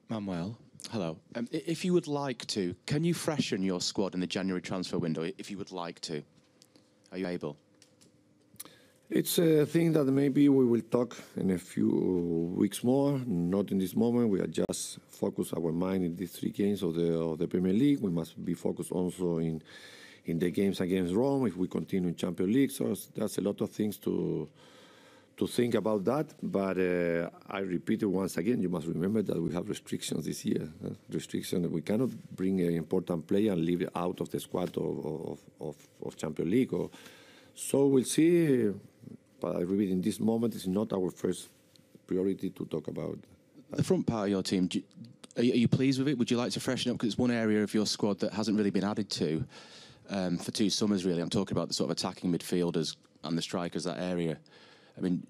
Manuel, hello. If you would like to, can you freshen your squad in the January transfer window, if you would like to? Are you able? It's a thing that maybe we will talk in a few weeks more, not in this moment. We are just focus our mind in these 3 games of the Premier League. We must be focused also in the games against Rome if we continue in Champions League. So there's a lot of things to think about that. But I repeat it once again, you must remember that we have restrictions this year. Restrictions, we cannot bring an important player and leave it out of the squad of Champions League. So we'll see. But I repeat, in this moment, it's not our first priority to talk about that. The front part of your team, are you pleased with it? Would you like to freshen up? Because it's one area of your squad that hasn't really been added to for 2 summers, really. I'm talking about the sort of attacking midfielders and the strikers, that area. I mean,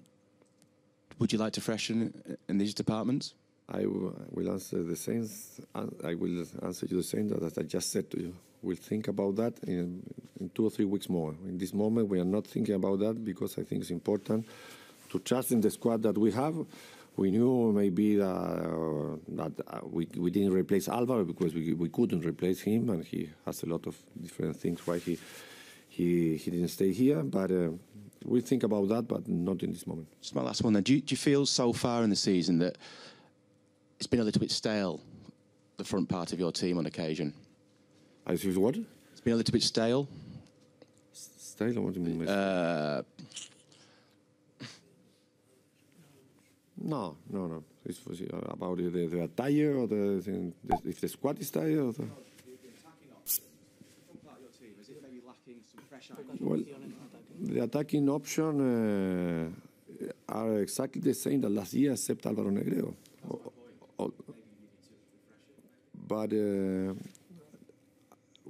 would you like to freshen in these departments? I will answer the same. I will answer you the same that I just said to you. We'll think about that in 2 or 3 weeks more. In this moment, we are not thinking about that because I think it's important to trust in the squad that we have. We knew maybe that we didn't replace Alvaro because we couldn't replace him, and he has a lot of different things why he didn't stay here. But we'll think about that, but not in this moment. Just my last one then. Do you feel so far in the season that it's been a little bit stale, the front part of your team on occasion? I feel what? It's been a little bit stale. Stale? What do you mean? No. It's about the attire or if the squad is tired. Or well, the attacking option are exactly the same that last year, except Álvaro Negredo. But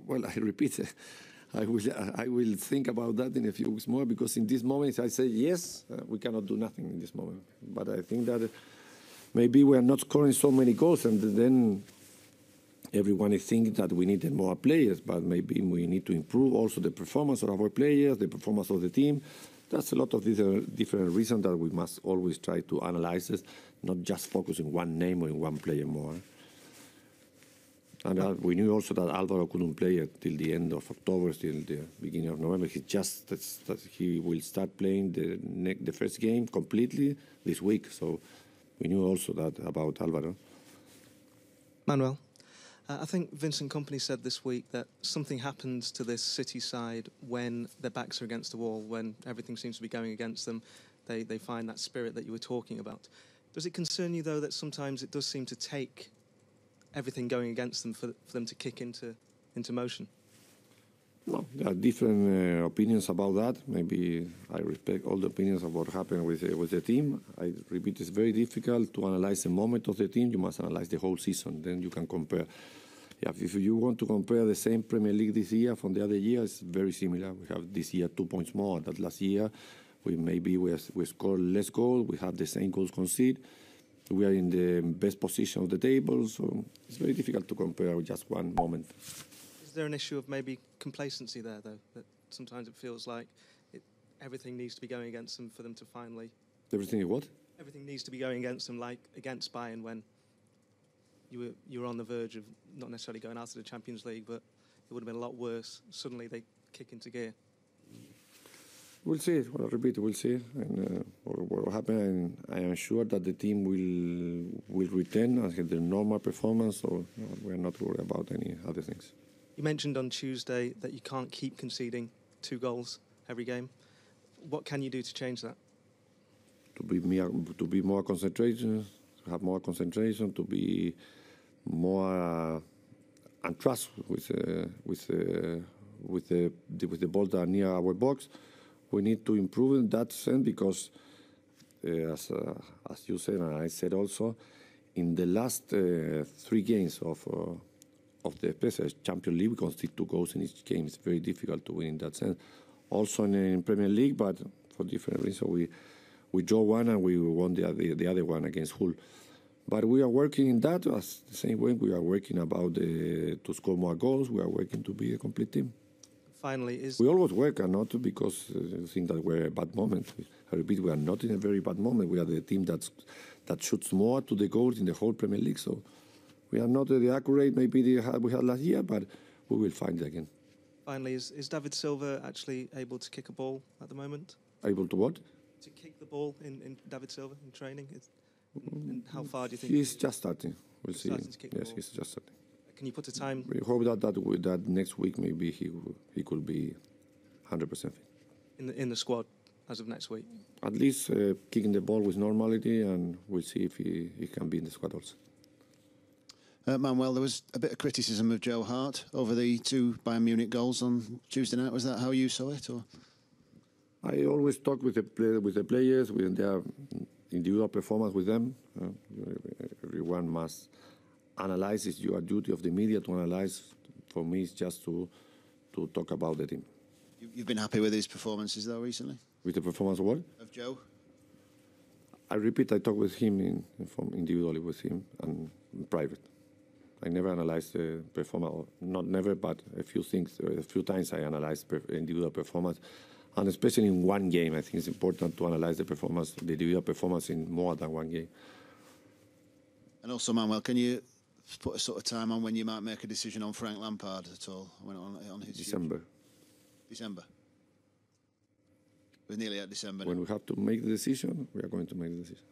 well, I repeat, I will think about that in a few weeks more, because in this moment, I say yes, we cannot do nothing in this moment. But I think that maybe we are not scoring so many goals, and then everyone is thinking that we need more players, but maybe we need to improve also the performance of our players, the performance of the team. There's a lot of different reasons that we must always try to analyze it, not just focus on one name or in one player more. And we knew also that Alvaro couldn't play till the end of October, till the beginning of November. He will start playing the first game completely this week. So we knew also that about Álvaro. Manuel, I think Vincent Kompany said this week that something happens to this City side when their backs are against the wall, when everything seems to be going against them. They find that spirit that you were talking about. Does it concern you, though, that sometimes it does seem to take everything going against them for them to kick into motion? No, there are different opinions about that. Maybe I respect all the opinions of what happened with the team. I repeat, it's very difficult to analyze the moment of the team. You must analyze the whole season. Then you can compare. Yeah, if you want to compare the same Premier League this year from the other year, it's very similar. We have this year 2 points more than last year. We score less goals. We have the same goals conceded. We are in the best position of the table, so it's very difficult to compare with just one moment. Is there an issue of maybe complacency there, though? That sometimes it feels like everything needs to be going against them for them to finally... Everything what? Everything needs to be going against them, like against Bayern when you were on the verge of not necessarily going out of the Champions League, but it would have been a lot worse. Suddenly they kick into gear. We'll see. Well, I repeat, we'll see. And what will happen, and I am sure that the team will return and have their normal performance, so we're not worried about any other things. You mentioned on Tuesday that you can't keep conceding 2 goals every game. What can you do to change that? To be more concentration, to have more concentration, to be more and trust with the ball that are near our box. We need to improve in that sense because, as you said and I said also, in the last 3 games of the Champions League, we concede 2 goals in each game. It's very difficult to win in that sense. Also in Premier League, but for different reasons, we draw one and we won the other one against Hull. But we are working in that as the same way we are working about to score more goals. We are working to be a complete team. Finally, we always work, and not because I think that we're a bad moment. I repeat, we are not in a very bad moment. We are the team that shoots more to the goals in the whole Premier League. So We are not the accurate maybe we had last year, but we will find it again. Finally, is David Silva actually able to kick a ball at the moment? Able to what? To kick the ball in David Silva in training? And how far do you think? He's just starting. We'll see. Yes, he's just starting. Can you put a time? We hope that next week maybe he could be 100% fit. In the squad as of next week? At least kicking the ball with normality, and we'll see if he can be in the squad also. Manuel, there was a bit of criticism of Joe Hart over the 2 Bayern Munich goals on Tuesday night. Was that how you saw it? Or? I always talk with the players, with their individual performance with them. Everyone must analyze. It's your duty of the media to analyze. For me, it's just to talk about the team. You've been happy with his performances, though, recently? With the performance of what? Of Joe? I repeat, I talk with him individually with him and in private. I never analyze the performance, not never, but a few times I analyze individual performance. And especially in one game, I think it's important to analyze the individual performance in more than one game. And also, Manuel, can you put a sort of time on when you might make a decision on Frank Lampard at all? On his December. December? We're nearly at December now. When we have to make the decision, we are going to make the decision.